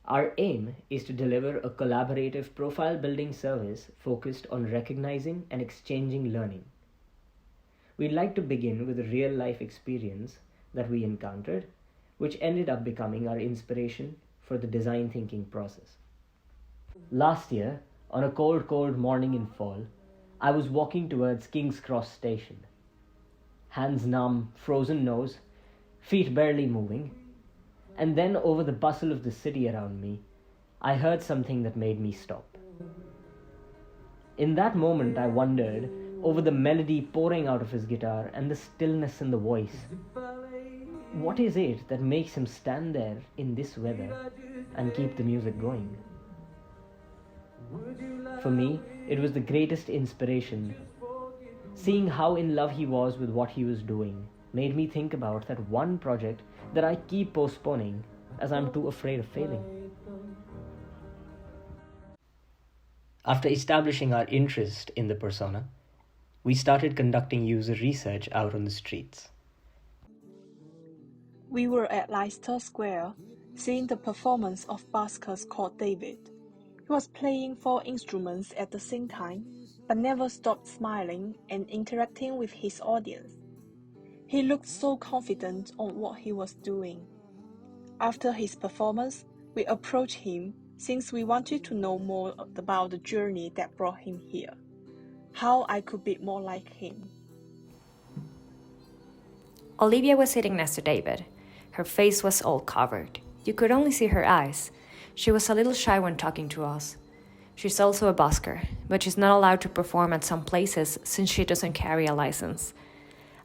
Our aim is to deliver a collaborative profile building service focused on recognizing and exchanging learning. We'd like to begin with a real life experience that we encountered, which ended up becoming our inspiration for the design thinking process. Last year, on a cold morning in fall, I was walking towards King's Cross station. Hands numb, frozen nose, feet barely moving, and then over the bustle of the city around me, I heard something that made me stop. In that moment, I wondered over the melody pouring out of his guitar and the stillness in the voice. What is it that makes him stand there in this weather and keep the music going? For me, it was the greatest inspiration. Seeing how in love he was with what he was doing made me think about that one project that I keep postponing as I'm too afraid of failing. After establishing our interest in the persona, we started conducting user research out on the streets. We were at Leicester Square, seeing the performance of buskers called David. He was playing 4 instruments at the same time, but never stopped smiling and interacting with his audience. He looked so confident on what he was doing. After his performance, we approached him since we wanted to know more about the journey that brought him here, how I could be more like him. Olivia was sitting next to David. Her face was all covered. You could only see her eyes. She was a little shy when talking to us. She's also a busker, but she's not allowed to perform at some places since she doesn't carry a license.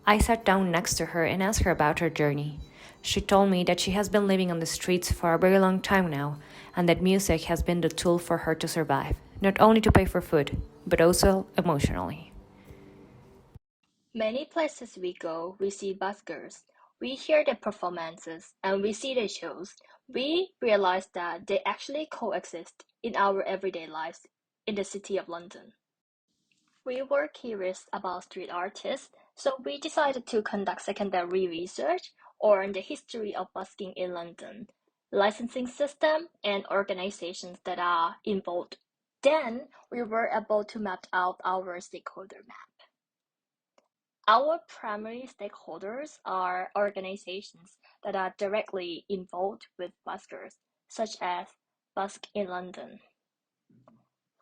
I sat down next to her and asked her about her journey. She told me that she has been living on the streets for a very long time now, and that music has been the tool for her to survive, not only to pay for food, but also emotionally. Many places we go, we see buskers. We hear their performances and we see their shows. We realize that they actually coexist in our everyday lives in the city of London. We were curious about street artists, so we decided to conduct secondary research on the history of busking in London, licensing system, and organizations that are involved. Then we were able to map out our stakeholder map. Our primary stakeholders are organizations that are directly involved with buskers, such as Busk in London.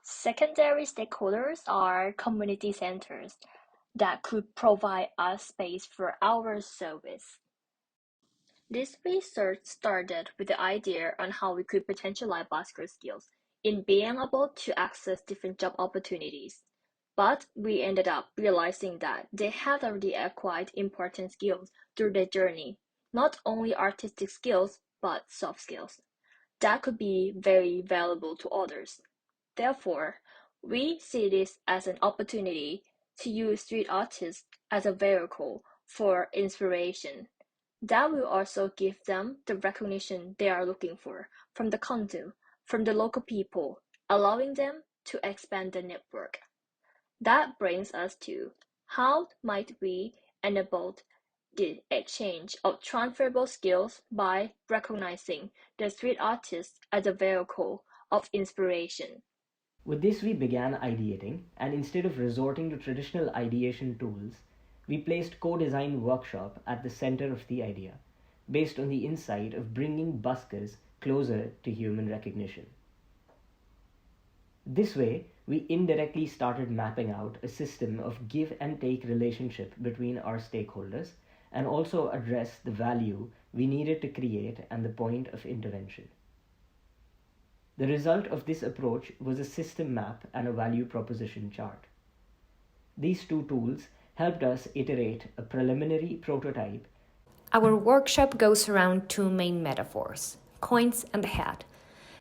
Secondary stakeholders are community centers that could provide us space for our service. This research started with the idea on how we could potentialize busker skills in being able to access different job opportunities. But we ended up realizing that they had already acquired important skills through their journey, not only artistic skills, but soft skills that could be very valuable to others. Therefore, we see this as an opportunity to use street artists as a vehicle for inspiration that will also give them the recognition they are looking for from the content, from the local people, allowing them to expand the network. That brings us to how might we enable the exchange of transferable skills by recognizing the street artist as a vehicle of inspiration. With this, we began ideating, and instead of resorting to traditional ideation tools, we placed co-design workshop at the center of the idea, based on the insight of bringing buskers closer to human recognition. This way, we indirectly started mapping out a system of give and take relationship between our stakeholders and also address the value we needed to create and the point of intervention. The result of this approach was a system map and a value proposition chart. These two tools helped us iterate a preliminary prototype. Our workshop goes around 2 main metaphors, coins and the hat.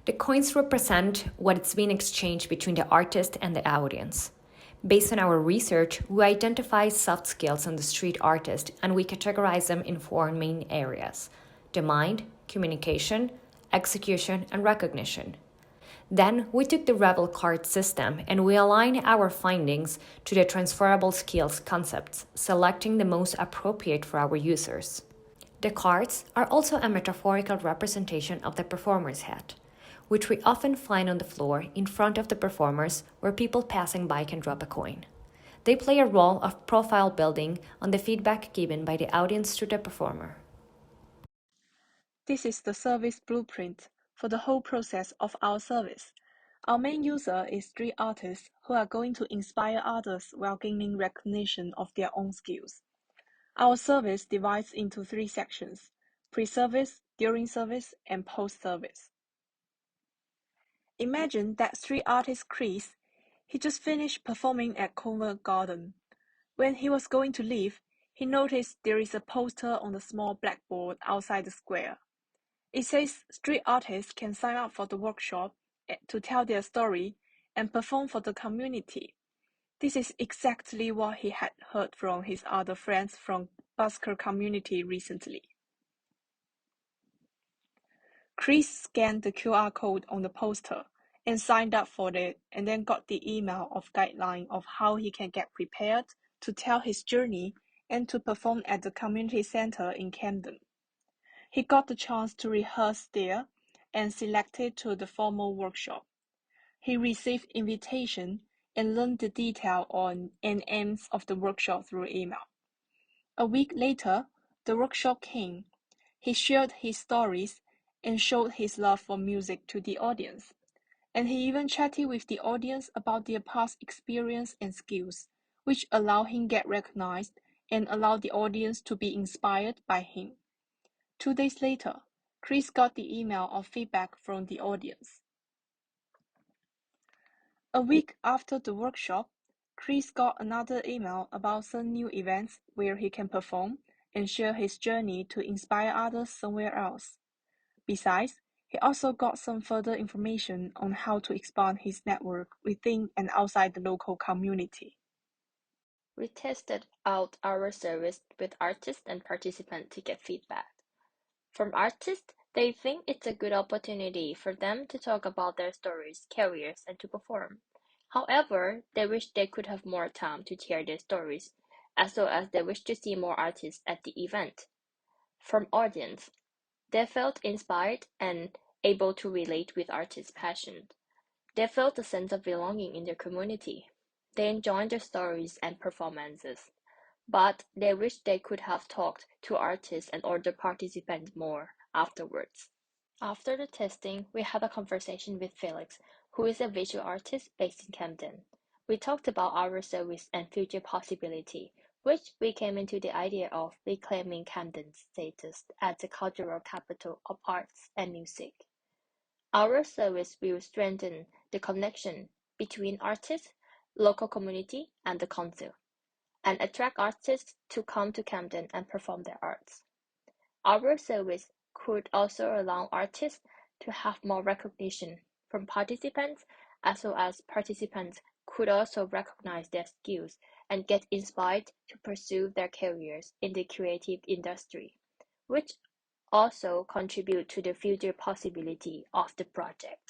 The coins represent what is being exchanged between the artist and the audience. Based on our research, we identify soft skills on the street artist and we categorize them in 4 main areas: the mind, communication, execution, and recognition. Then we took the Rebel card system and we aligned our findings to the transferable skills concepts, selecting the most appropriate for our users. The cards are also a metaphorical representation of the performer's hat. which we often find on the floor in front of the performers where people passing by can drop a coin. They play a role of profile building on the feedback given by the audience to the performer. This is the service blueprint for the whole process of our service. Our main user is street artists who are going to inspire others while gaining recognition of their own skills. Our service divides into 3 sections: pre-service, during service, and post-service. Imagine that street artist Chris. He just finished performing at Covent Garden. When he was going to leave, he noticed there is a poster on the small blackboard outside the square. It says street artists can sign up for the workshop to tell their story and perform for the community. This is exactly what he had heard from his other friends from busker community recently. Chris scanned the QR code on the poster and signed up for it, and then got the email of guideline of how he can get prepared to tell his journey and to perform at the community center in Camden. He got the chance to rehearse there and selected to the formal workshop. He received invitation and learned the detail on and aims of the workshop through email. A week later, the workshop came. He shared his stories and showed his love for music to the audience. And he even chatted with the audience about their past experience and skills, which allowed him get recognized and allowed the audience to be inspired by him. 2 days later, Chris got the email of feedback from the audience. A week after the workshop, Chris got another email about some new events where he can perform and share his journey to inspire others somewhere else. Besides, he also got some further information on how to expand his network within and outside the local community. We tested out our service with artists and participants to get feedback. From artists, they think it's a good opportunity for them to talk about their stories, careers, and to perform. However, they wish they could have more time to share their stories, as well as they wish to see more artists at the event. From audience, they felt inspired and able to relate with artists' passion. They felt a sense of belonging in their community. They enjoyed their stories and performances, but they wish they could have talked to artists and other participants more afterwards. After the testing, we had a conversation with Felix, who is a visual artist based in Camden. We talked about our service and future possibility, which we came into the idea of reclaiming Camden's status as the cultural capital of arts and music. Our service will strengthen the connection between artists, local community, and the council, and attract artists to come to Camden and perform their arts. Our service could also allow artists to have more recognition from participants, as well as participants could also recognize their skills and get inspired to pursue their careers in the creative industry, which also contribute to the future possibility of the project.